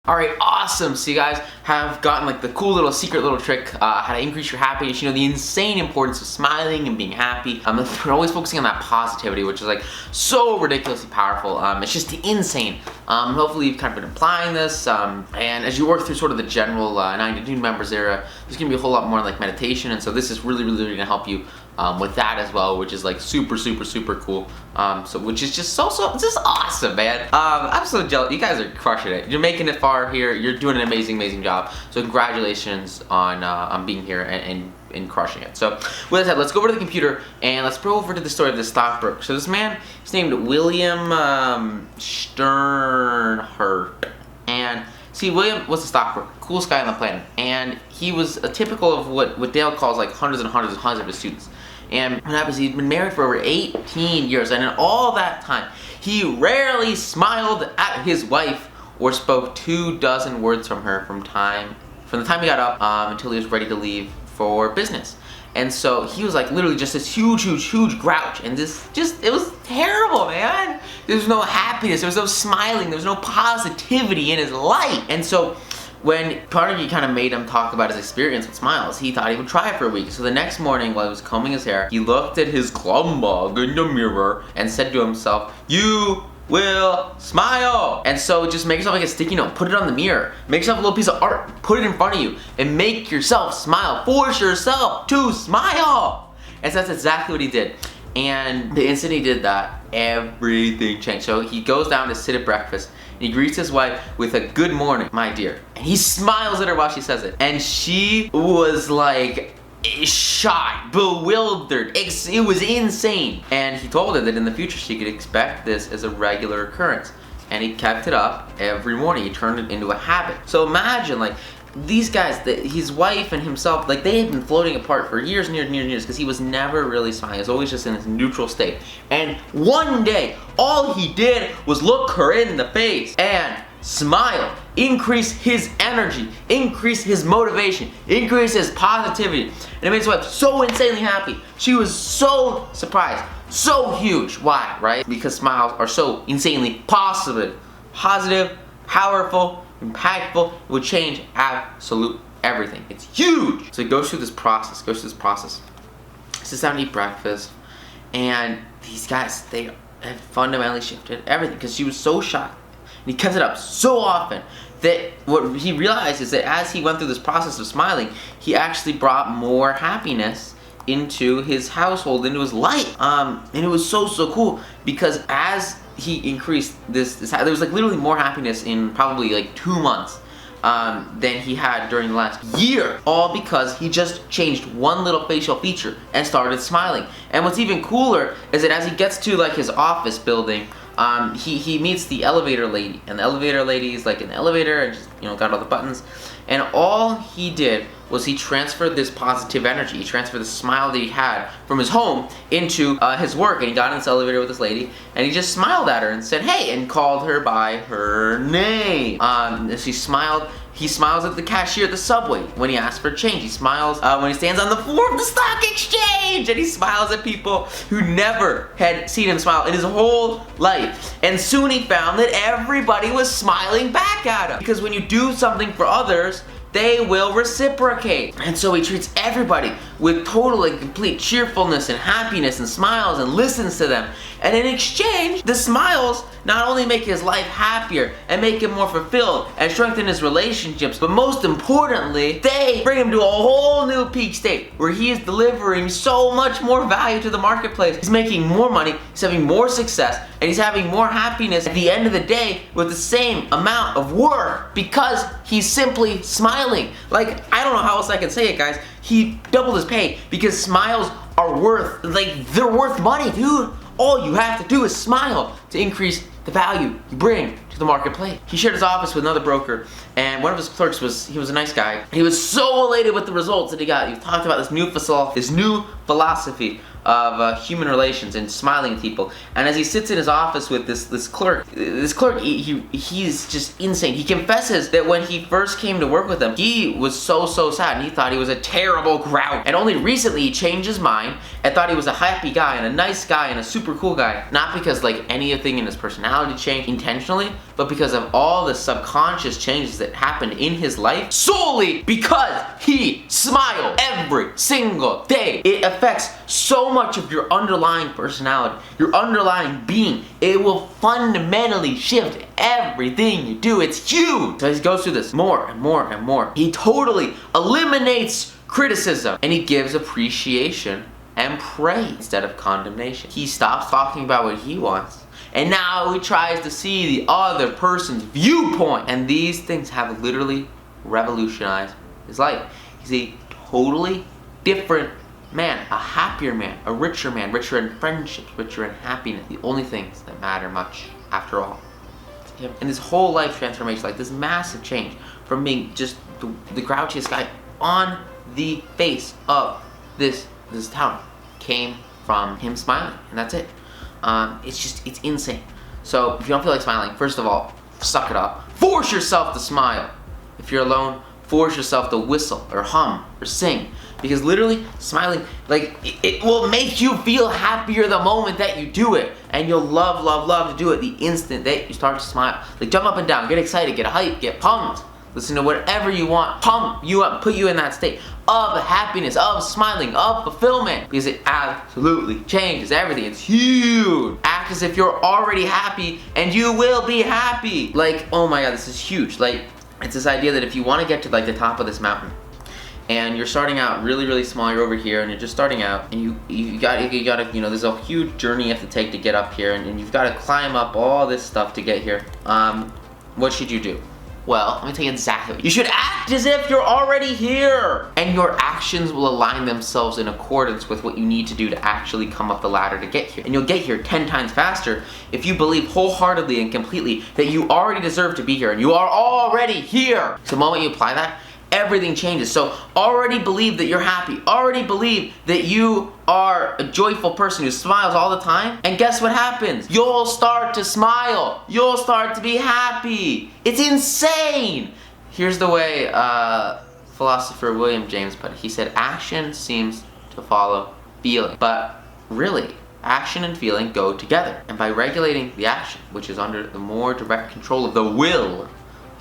Alright, awesome. So you guys have gotten like the cool little secret little trick, how to increase your happiness. You know, the insane importance of smiling and being happy. We're always focusing on that positivity, which is like so ridiculously powerful. It's just insane. Hopefully you've kind of been applying this, and as you work through sort of the general 9 to noon members era, there's gonna be a whole lot more like meditation, and so this is really gonna help you with that as well, which is like super cool. Which is just it's just awesome, man. I'm so jealous. You guys are crushing it. You're making it far here. You're doing an amazing job. So congratulations on being here and crushing it. So with that said, let's go over to the computer and let's go over to the story of this stockbroker. So this man, he's named William Sternhart, and see, William was a stockbroker, coolest guy on the planet, and he was a typical of what Dale calls like hundreds of his students. And what happens, he'd been married for over 18 years, and in all that time, he rarely smiled at his wife or spoke 24 words from her from the time he got up until he was ready to leave for business. And so he was like literally just this huge grouch, and it was terrible, man. There was no happiness, there was no smiling, there was no positivity in his life. And so when Carnegie kind of made him talk about his experience with smiles, he thought he would try it for a week. So the next morning while he was combing his hair, he looked at his clumbug in the mirror and said to himself, "You will smile." And so just make yourself like a sticky note, put it on the mirror, make yourself a little piece of art, put it in front of you, and make yourself smile. Force yourself to smile. And so that's exactly what he did. And the instant he did that, everything changed. So he goes down to sit at breakfast, and he greets his wife with a "Good morning, my dear." And he smiles at her while she says it. And she was like shocked, bewildered. It was insane. And he told her that in the future she could expect this as a regular occurrence. And he kept it up every morning. He turned it into a habit. So imagine, like, these guys, his wife and himself, like, they had been floating apart for years because he was never really smiling. He was always just in this neutral state. And one day, all he did was look her in the face and smile, increase his energy, increase his motivation, increase his positivity. And it made his wife so insanely happy. She was so surprised, so huge. Why, right? Because smiles are so insanely positive, powerful, impactful. It would change absolute everything. It's huge. So he goes through this process, sits down to eat breakfast, and these guys, they had fundamentally shifted everything because she was so shocked. And he kept it up so often that what he realized is that as he went through this process of smiling, he actually brought more happiness into his household, into his life. And it was so cool because as he increased this, there was like literally more happiness in probably like 2 months than he had during the last year, all because he just changed one little facial feature and started smiling. And what's even cooler is that as he gets to like his office building, he meets the elevator lady, and the elevator lady is like in the elevator and just, got all the buttons. And all he did was he transferred this positive energy. He transferred the smile that he had from his home into his work. And he got in this elevator with this lady, and he just smiled at her and said, "Hey," and called her by her name. She smiled. He smiles at the cashier at the subway when he asks for change. He smiles when he stands on the floor of the stock exchange, and he smiles at people who never had seen him smile in his whole life. And soon he found that everybody was smiling back at him, because when you do something for others, they will reciprocate. And so he treats everybody with total and complete cheerfulness and happiness and smiles and listens to them. And in exchange, the smiles not only make his life happier and make him more fulfilled and strengthen his relationships, but most importantly, they bring him to a whole new peak state where he is delivering so much more value to the marketplace. He's making more money, he's having more success, and he's having more happiness at the end of the day with the same amount of work because he's simply smiling. Like, I don't know how else I can say it, guys. He doubled his pay because smiles are they're worth money, dude. All you have to do is smile to increase the value you bring to the marketplace. He shared his office with another broker, and one of his clerks was a nice guy. He was so elated with the results that he got. He talked about this new philosophy of human relations and smiling at people. And as he sits in his office with this clerk, he's just insane. He confesses that when he first came to work with him, he was so sad, and he thought he was a terrible grouch. And only recently he changed his mind and thought he was a happy guy and a nice guy and a super cool guy. Not because like anything in his personality changed intentionally, but because of all the subconscious changes that happened in his life, solely because he smiled every single day. It affects so much of your underlying personality, your underlying being. It will fundamentally shift everything you do. It's huge. So he goes through this more and more and more. He totally eliminates criticism, and he gives appreciation and praise instead of condemnation. He stops talking about what he wants, and now he tries to see the other person's viewpoint. And these things have literally revolutionized his life. He's a totally different man, a happier man, a richer man, richer in friendships, richer in happiness. The only things that matter much after all. And this whole life transformation, like this massive change from being just the grouchiest guy on the face of this town, came from him smiling, and that's it. It's insane. So if you don't feel like smiling, first of all, suck it up. Force yourself to smile. If you're alone, force yourself to whistle or hum or sing, because literally smiling, like it will make you feel happier the moment that you do it, and you'll love to do it the instant that you start to smile. Like jump up and down, get excited, get hyped, get pumped. Listen to whatever you want, pump you up, put you in that state of happiness, of smiling, of fulfillment, because it absolutely changes everything. It's huge. Act as if you're already happy, and you will be happy. Like, oh my God, this is huge. Like, it's this idea that if you want to get to like the top of this mountain, and you're starting out really small, you're over here, and you're just starting out, and you gotta, there's a huge journey you have to take to get up here, and you've got to climb up all this stuff to get here. What should you do? Well, let me tell you exactly what you should act as if you're already here, and your actions will align themselves in accordance with what you need to do to actually come up the ladder to get here. And you'll get here 10 times faster if you believe wholeheartedly and completely that you already deserve to be here, and you are already here. So the moment you apply that, everything changes. So already believe that you're happy. Already believe that you are a joyful person who smiles all the time. And guess what happens? You'll start to smile. You'll start to be happy. It's insane. Here's the way philosopher William James put it. He said, action seems to follow feeling. But really, action and feeling go together. And by regulating the action, which is under the more direct control of the will,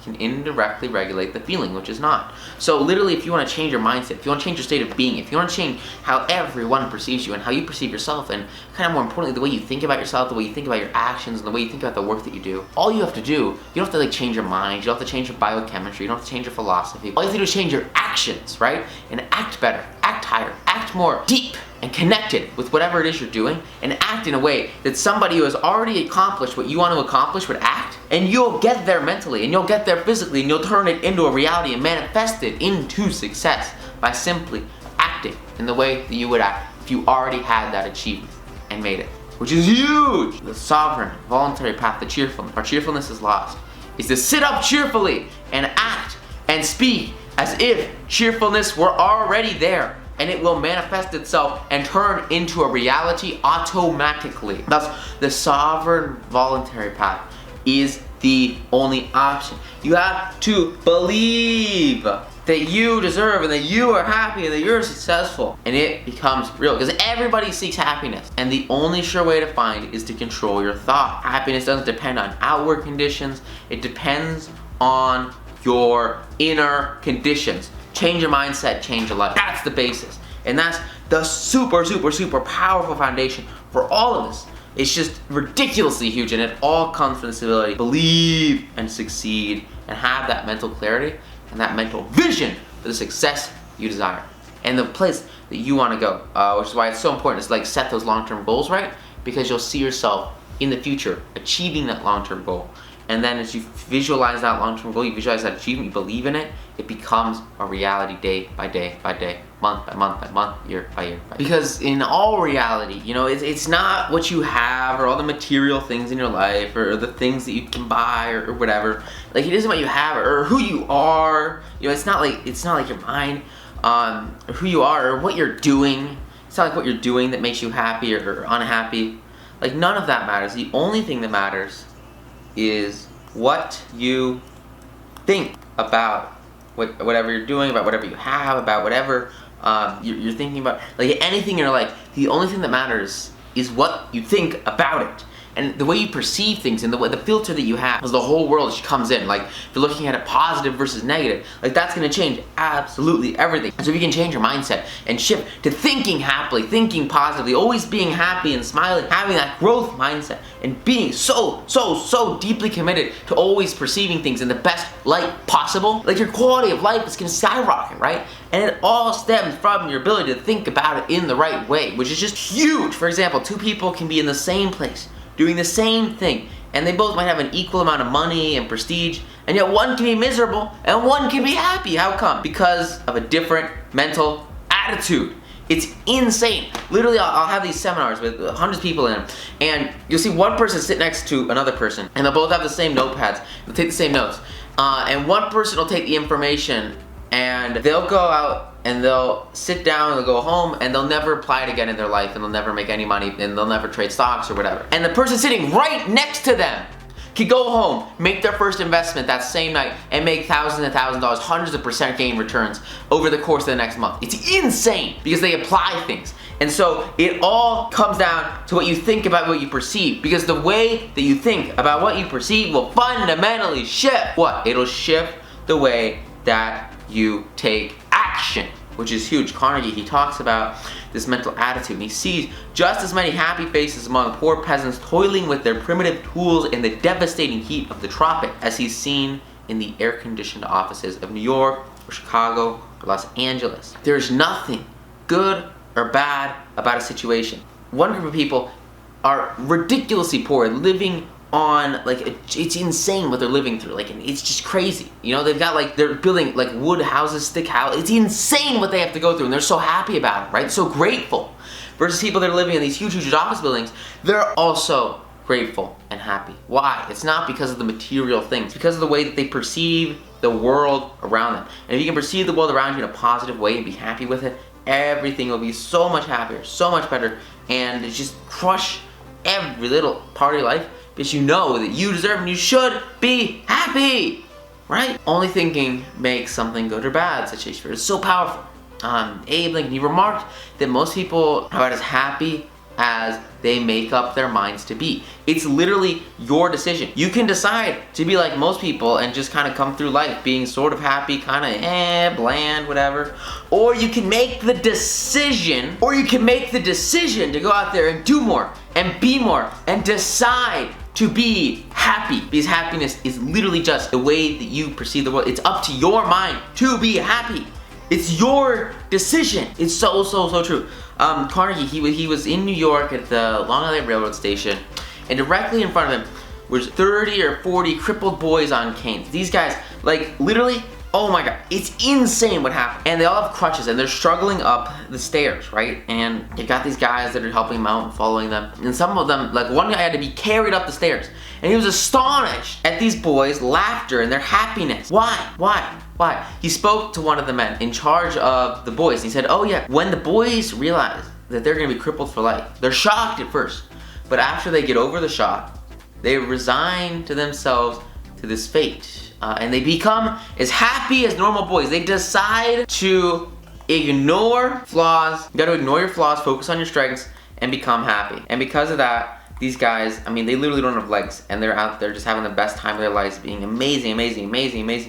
can indirectly regulate the feeling, which is not. So literally, if you want to change your mindset, if you want to change your state of being, if you want to change how everyone perceives you and how you perceive yourself, and kind of more importantly, the way you think about yourself, the way you think about your actions, and the way you think about the work that you do, all you have to do, you don't have to like change your mind, you don't have to change your biochemistry, you don't have to change your philosophy. All you have to do is change your actions, right? And act better, act higher, act more deep and connected with whatever it is you're doing, and act in a way that somebody who has already accomplished what you want to accomplish would act, and you'll get there mentally, and you'll get there physically, and you'll turn it into a reality and manifest it into success by simply acting in the way that you would act if you already had that achievement and made it, which is huge. The sovereign, voluntary path to cheerfulness, our cheerfulness is lost, is to sit up cheerfully and act and speak as if cheerfulness were already there, and it will manifest itself and turn into a reality automatically. Thus, the sovereign voluntary path is the only option. You have to believe that you deserve and that you are happy and that you're successful, and it becomes real, because everybody seeks happiness, and the only sure way to find it is to control your thought. Happiness doesn't depend on outward conditions, it depends on your inner conditions. Change your mindset, change your life. That's the basis. And that's the super powerful foundation for all of this. It's just ridiculously huge, and it all comes from this ability to believe and succeed and have that mental clarity and that mental vision for the success you desire and the place that you want to go, which is why it's so important to like set those long-term goals right, because you'll see yourself in the future achieving that long-term goal. And then as you visualize that long-term goal, you visualize that achievement, you believe in it, it becomes a reality day by day by day, month by month by month, year by year. Because in all reality, you know, it's not what you have or all the material things in your life or the things that you can buy or whatever. Like, it isn't what you have or who you are. You know, it's not like your mind or who you are or what you're doing. It's not like what you're doing that makes you happy or unhappy. Like, none of that matters. The only thing that matters is what you think about whatever you're doing, about whatever you have, about whatever you're thinking about. Like anything in your life, the only thing that matters is what you think about it. and the way you perceive things and the filter that you have as the whole world comes in. Like if you're looking at it positive versus negative, like that's gonna change absolutely everything. And so if you can change your mindset and shift to thinking happily, thinking positively, always being happy and smiling, having that growth mindset, and being so deeply committed to always perceiving things in the best light possible, like your quality of life is gonna skyrocket, right? And it all stems from your ability to think about it in the right way, which is just huge. For example, two people can be in the same place, doing the same thing, and they both might have an equal amount of money and prestige, and yet one can be miserable and one can be happy. How come? Because of a different mental attitude. It's insane. Literally, I'll have these seminars with hundreds of people in them, and you'll see one person sit next to another person, and they'll both have the same notepads. They'll take the same notes, and one person will take the information, and they'll go out and they'll sit down, they'll go home, and they'll never apply it again in their life, and they'll never make any money, and they'll never trade stocks or whatever. And the person sitting right next to them can go home, make their first investment that same night, and make thousands and thousands of dollars, hundreds of % gain returns over the course of the next month. It's insane because they apply things. And so it all comes down to what you think about what you perceive, because the way that you think about what you perceive will fundamentally shift what? It'll shift the way that you take action, which is huge. Carnegie, he talks about this mental attitude, and he sees just as many happy faces among poor peasants toiling with their primitive tools in the devastating heat of the tropic as he's seen in the air-conditioned offices of New York or Chicago or Los Angeles. There's nothing good or bad about a situation. One group of people are ridiculously poor, living on, like, it's insane what they're living through, like, it's just crazy. You know, they've got, like, they're building, like, wood houses, thick houses. It's insane what they have to go through, and they're so happy about it, right? So grateful. Versus people that are living in these huge office buildings, they're also grateful and happy. Why? It's not because of the material things. It's because of the way that they perceive the world around them. And if you can perceive the world around you in a positive way and be happy with it, everything will be so much happier, so much better, and it's just crush every little part of your life, because you know that you deserve and you should be happy, right? Only thinking makes something good or bad, said Shakespeare. It's so powerful. Abe Lincoln, he remarked that most people are about as happy as they make up their minds to be. It's literally your decision. You can decide to be like most people and just kind of come through life being sort of happy, kind of bland, whatever. Or you can make the decision, to go out there and do more and be more and decide to be happy, because happiness is literally just the way that you perceive the world. It's up to your mind to be happy. It's your decision. It's so true. Carnegie, he was in New York at the Long Island Railroad station, and directly in front of him was 30 or 40 crippled boys on canes. These guys, like, literally, oh my god, it's insane what happened. And they all have crutches, and they're struggling up the stairs, right? And you got these guys that are helping them out and following them. And some of them, like one guy had to be carried up the stairs. And he was astonished at these boys' laughter and their happiness. Why? He spoke to one of the men in charge of the boys. And he said, oh yeah, when the boys realize that they're gonna be crippled for life, they're shocked at first. But after they get over the shock, they resign to themselves to this fate. And they become as happy as normal boys. They decide to ignore flaws. You gotta ignore your flaws, focus on your strengths, and become happy. And because of that, these guys, I mean, they literally don't have legs, and they're out there just having the best time of their lives, being amazing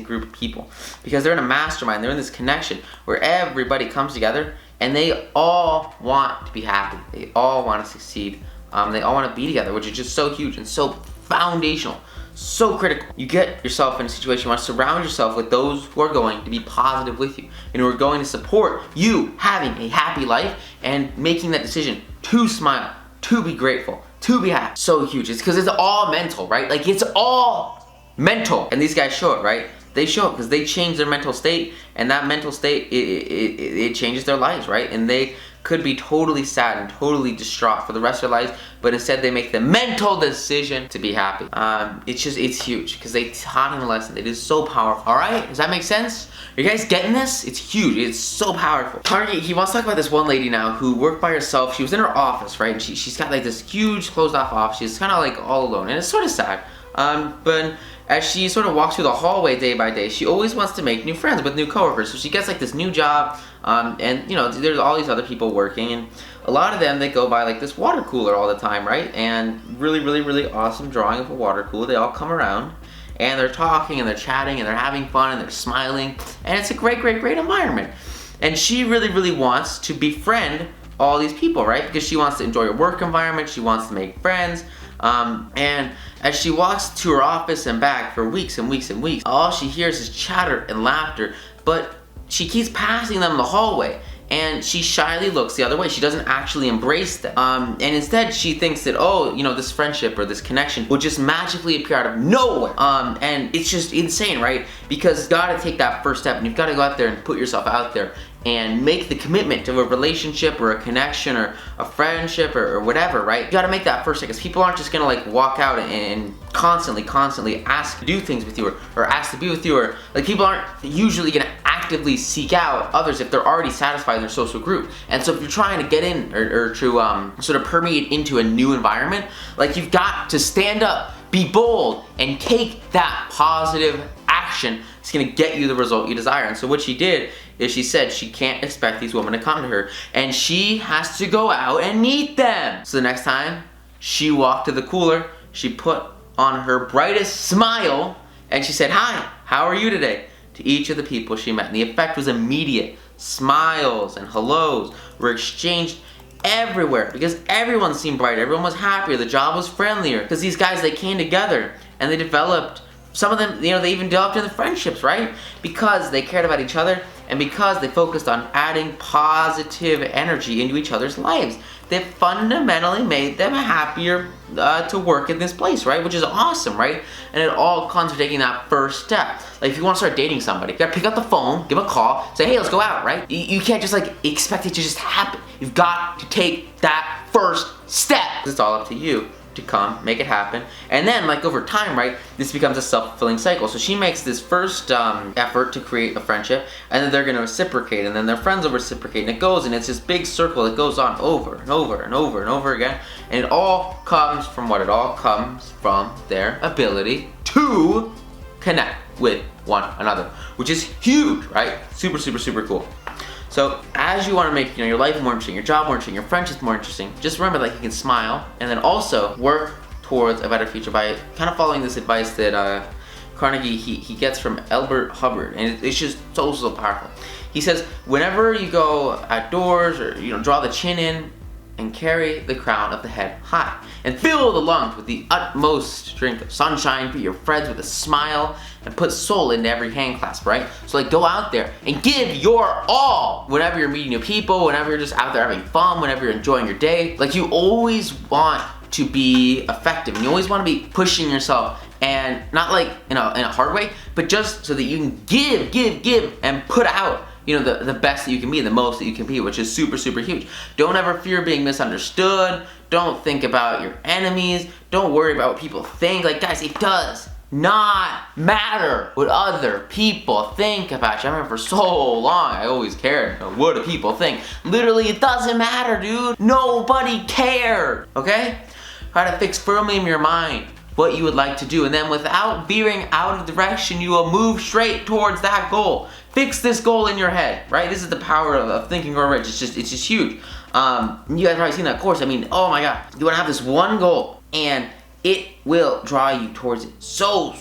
group of people. Because they're in a mastermind, they're in this connection where everybody comes together, and they all want to be happy. They all want to succeed. They all want to be together, which is just so huge and so foundational. So critical. You get yourself in a situation you want to surround yourself with those who are going to be positive with you and who are going to support you having a happy life and making that decision to smile, to be grateful, to be happy. So huge. It's because it's all mental, right? Like, it's all mental. And these guys show it, right? They show it because they change their mental state, and that mental state, it changes their lives, right? And they could be totally sad and totally distraught for the rest of their lives, but instead they make the mental decision to be happy. It's huge because they taught him a lesson. It is so powerful. All right, does that make sense? Are you guys getting this? It's huge. It's so powerful. Carnegie, he wants to talk about this one lady now who worked by herself. She was in her office, right? And she's got like this huge closed off office. She's kind of like all alone, and it's sort of sad. But as she sort of walks through the hallway day by day, she always wants to make new friends with new coworkers. So she gets like this new job, and you know, there's all these other people working, and a lot of them, they go by like this water cooler all the time, right? And really awesome drawing of a water cooler. They all come around and they're talking and they're chatting and they're having fun and they're smiling, and it's a great environment. And she really wants to befriend all these people, right? Because she wants to enjoy her work environment, she wants to make friends. And as she walks to her office and back for weeks and weeks, all she hears is chatter and laughter, but she keeps passing them in the hallway, and she shyly looks the other way. She doesn't actually embrace them. And instead she thinks that, oh, you know, this friendship or this connection will just magically appear out of nowhere. And it's just insane, right? Because you gotta take that first step, and you've gotta go out there and put yourself out there and make the commitment to a relationship or a connection or a friendship or whatever, right? You gotta make that first step, because people aren't just gonna like walk out and constantly ask to do things with you or ask to be with you, or like people aren't usually gonna actively seek out others if they're already satisfied in their social group. And so if you're trying to get in or to sort of permeate into a new environment, like you've got to stand up, be bold, and take that positive action. It's gonna get you the result you desire. And so what she did is she said she can't expect these women to come to her, and she has to go out and meet them. So the next time she walked to the cooler, she put on her brightest smile and she said, "Hi, how are you today?" to each of the people she met. And the effect was immediate. Smiles and hellos were exchanged everywhere because everyone seemed brighter, everyone was happier, the job was friendlier, because these guys, they came together and they developed, some of them, you know, they even developed into friendships, right? Because they cared about each other and because they focused on adding positive energy into each other's lives. They fundamentally made them happier to work in this place, right? Which is awesome, right? And it all comes from taking that first step. Like if you want to start dating somebody, you gotta pick up the phone, give a call, say, hey, let's go out, right? You can't just like expect it to just happen. You've got to take that first step. It's all up to you to come, make it happen. And then like over time, right, this becomes a self-fulfilling cycle. So she makes this first effort to create a friendship, and then they're gonna reciprocate, and then their friends will reciprocate, and it goes, and it's this big circle that goes on over and over again. And it all comes from what? It all comes from their ability to connect with one another, which is huge, right? Super cool. So as you want to make, you know, your life more interesting, your job more interesting, your friendships more interesting, just remember that you can smile and then also work towards a better future by kind of following this advice that Carnegie he gets from Albert Hubbard, and it's just so powerful. He says, whenever you go outdoors, or you know, draw the chin in and carry the crown of the head high, and fill the lungs with the utmost drink of sunshine, greet your friends with a smile, and put soul into every hand clasp, right? So like go out there and give your all whenever you're meeting new people, whenever you're just out there having fun, whenever you're enjoying your day. Like you always want to be effective, and you always want to be pushing yourself, and not like in a hard way, but just so that you can give and put out, you know, the best that you can be, the most that you can be, which is super huge. Don't ever fear being misunderstood. Don't think about your enemies. Don't worry about what people think. Like guys, it does not matter what other people think about you. I remember for so long I always cared, what do people think? Literally, it doesn't matter, dude. Nobody cared, okay? Try to fix firmly in your mind what you would like to do, and then without veering out of direction, you will move straight towards that goal. Fix this goal in your head, right? This is the power of thinking or rich. It's just huge. You guys probably seen that course. I mean, oh my god, you want to have this one goal, and it will draw you towards it so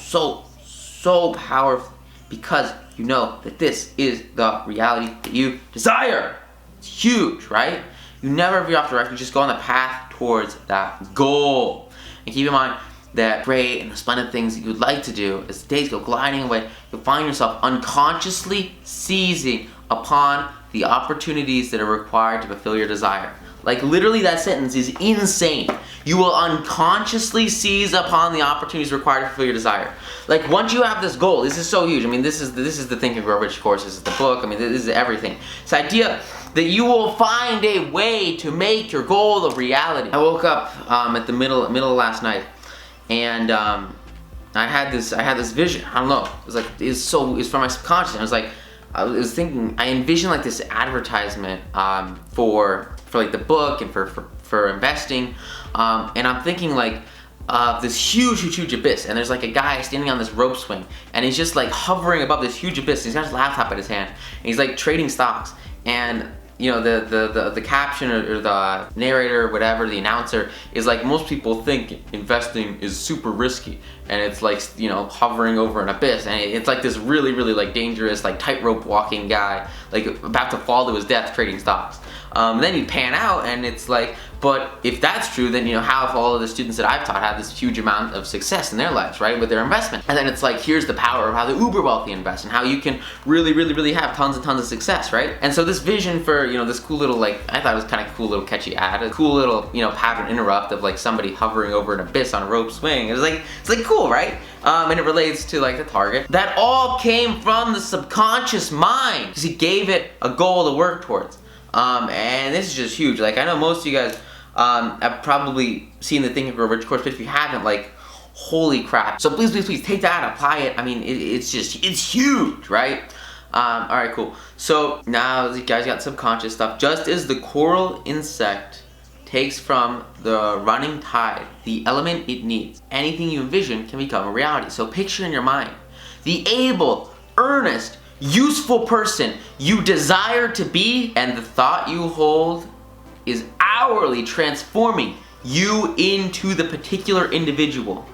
powerfully, because you know that this is the reality that you desire. It's huge, right? You never veer off direction. You just go on the path towards that goal. And keep in mind that great and the splendid things that you would like to do, as the days go gliding away, you'll find yourself unconsciously seizing upon the opportunities that are required to fulfill your desire. Like literally, that sentence is insane. You will unconsciously seize upon the opportunities required to fulfill your desire. Like once you have this goal, this is so huge. I mean, this is the Think and Grow Rich course. This is the book. I mean, this is everything. This idea that you will find a way to make your goal a reality. I woke up at the middle of last night, and I had this vision. I don't know. It's from my subconscious. I was thinking. I envisioned like this advertisement for like the book and for investing, and I'm thinking like of this huge abyss, and there's like a guy standing on this rope swing, and he's just like hovering above this huge abyss. He's got his laptop in his hand, and he's like trading stocks. And you know, the caption or the narrator or whatever, the announcer, is like, most people think investing is super risky, and it's like, you know, hovering over an abyss, and it's like this really like dangerous, like tightrope walking guy, like about to fall to his death trading stocks. Then you pan out, and it's like, but if that's true, then, you know, how if all of the students that I've taught have this huge amount of success in their lives, right, with their investment? And then it's like, here's the power of how the uber wealthy invest, and how you can really have tons and tons of success, right? And so this vision for, you know, this cool little, like, I thought it was kind of cool little catchy ad, a cool little, you know, pattern interrupt of like somebody hovering over an abyss on a rope swing. It's like cool, right? And it relates to like the target. That all came from the subconscious mind, because he gave it a goal to work towards. And this is just huge. Like, I know most of you guys have probably seen the Think and Grow Rich course, but if you haven't, like, holy crap. So please take that, apply it. I mean, it's huge, right? Alright, cool. So now you guys got subconscious stuff. Just as the coral insect takes from the running tide the element it needs, anything you envision can become a reality. So picture in your mind the able, earnest, useful person you desire to be, and the thought you hold is hourly transforming you into the particular individual.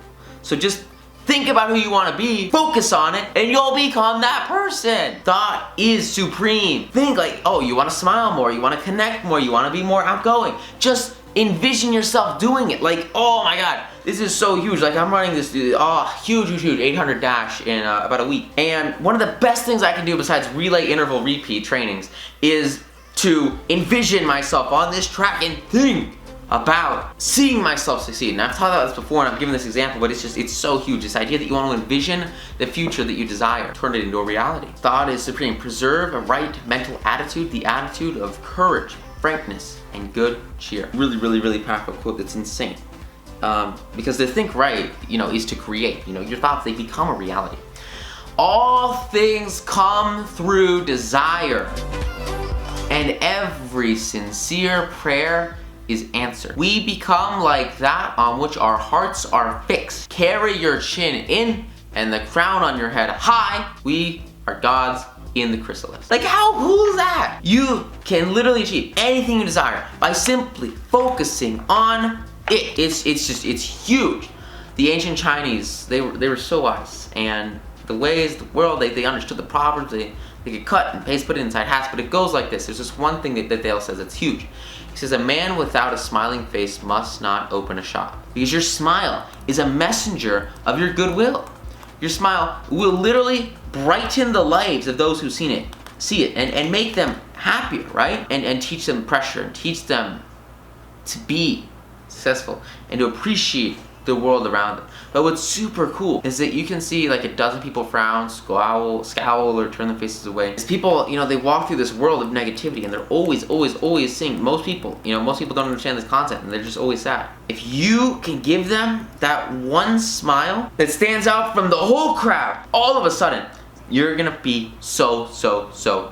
So just think about who you want to be, focus on it, and you'll become that person. Thought is supreme. Think like, oh, you want to smile more, you want to connect more, you want to be more outgoing. Just envision yourself doing it. Like, oh my god, this is so huge. Like, I'm running this huge 800 dash in about a week. And one of the best things I can do besides relay, interval, repeat trainings is to envision myself on this track and think about seeing myself succeed. And I've talked about this before, and I've given this example, but it's so huge. This idea that you want to envision the future that you desire, turn it into a reality. Thought is supreme. Preserve a right mental attitude, the attitude of courage, frankness, and good cheer. Really powerful quote that's insane. Because to think right, you know, is to create. You know, your thoughts, they become a reality. All things come through desire, and every sincere prayer is answered. We become like that on which our hearts are fixed. Carry your chin in and the crown on your head high. We are gods in the chrysalis. Like, how cool is that? You can literally achieve anything you desire by simply focusing on it. It's huge. The ancient Chinese, they were so wise, and the ways, the world, they understood the proverbs. They could cut and paste, put it inside hats, but it goes like this. There's this one thing that Dale says that's huge. He says, a man without a smiling face must not open a shop. Because your smile is a messenger of your goodwill. Your smile will literally brighten the lives of those who see it, and make them happier, right? And teach them pressure, and teach them to be successful, and to appreciate the world around them. But what's super cool is that you can see like a dozen people frown, scowl, or turn their faces away. It's people, you know, they walk through this world of negativity, and they're always seeing, most people don't understand this concept, and they're just always sad. If you can give them that one smile that stands out from the whole crowd, all of a sudden, you're gonna be so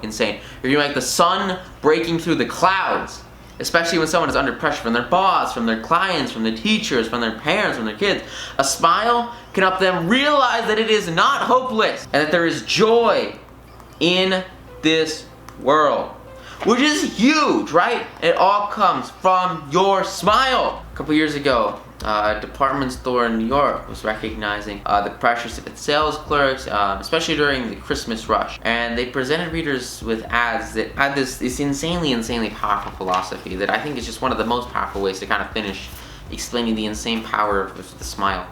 insane. You're gonna be like the sun breaking through the clouds. Especially when someone is under pressure from their boss, from their clients, from their teachers, from their parents, from their kids. A smile can help them realize that it is not hopeless, and that there is joy in this world. Which is huge, right? It all comes from your smile. A couple years ago, a department store in New York was recognizing the pressures of its sales clerks, especially during the Christmas rush. And they presented readers with ads that had this insanely powerful philosophy that I think is just one of the most powerful ways to kind of finish explaining the insane power of the smile.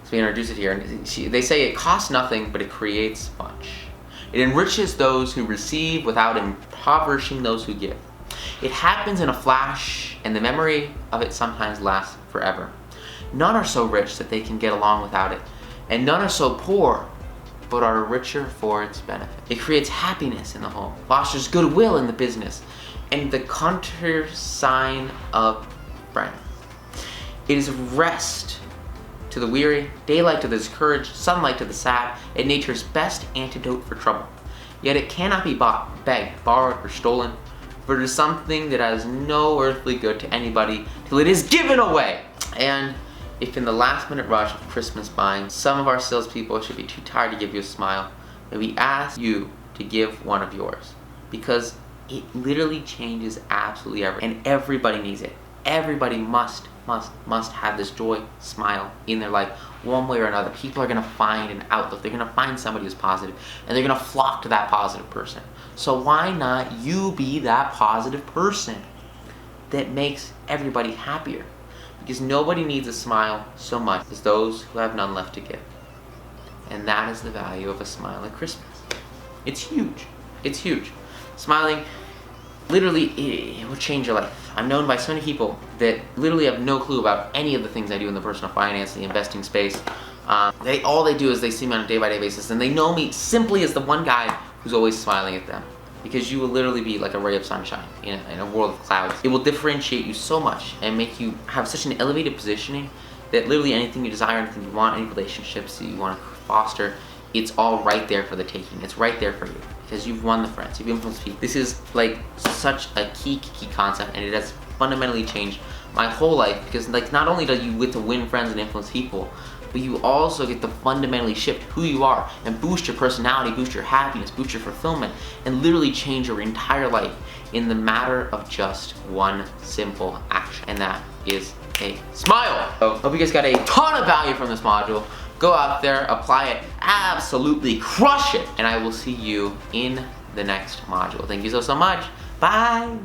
So we introduce it here. And they say it costs nothing, but it creates much. It enriches those who receive without impoverishing those who give. It happens in a flash, and the memory of it sometimes lasts forever. None are so rich that they can get along without it, and none are so poor but are richer for its benefit. It creates happiness in the home, fosters goodwill in the business, and the countersign of friend. It is rest to the weary, daylight to the discouraged, sunlight to the sad, and nature's best antidote for trouble. Yet it cannot be bought, begged, borrowed, or stolen, for it is something that has no earthly good to anybody till it is given away. And if in the last minute rush of Christmas buying, some of our salespeople should be too tired to give you a smile, may we ask you to give one of yours. Because it literally changes absolutely everything. And everybody needs it. Everybody must have this joy, smile in their life, one way or another. People are going to find an outlook. They're going to find somebody who's positive, and they're going to flock to that positive person. So why not you be that positive person that makes everybody happier? Because nobody needs a smile so much as those who have none left to give. And that is the value of a smile at Christmas. It's huge. It's huge. Smiling, literally, it will change your life. I'm known by so many people that literally have no clue about any of the things I do in the personal finance, the investing space. All they do is they see me on a day-by-day basis, and they know me simply as the one guy who's always smiling at them. Because you will literally be like a ray of sunshine in a world of clouds. It will differentiate you so much and make you have such an elevated positioning that literally anything you desire, anything you want, any relationships that you want to foster, it's all right there for the taking. It's right there for you. Because you've won the friends, you've influenced people. This is like such a key concept, and it has fundamentally changed my whole life. Because like not only do you get to win friends and influence people, but you also get to fundamentally shift who you are and boost your personality, boost your happiness, boost your fulfillment, and literally change your entire life in the matter of just one simple action, and that is a smile. So hope you guys got a ton of value from this module. Go out there, apply it, absolutely crush it, and I will see you in the next module. Thank you so much. Bye.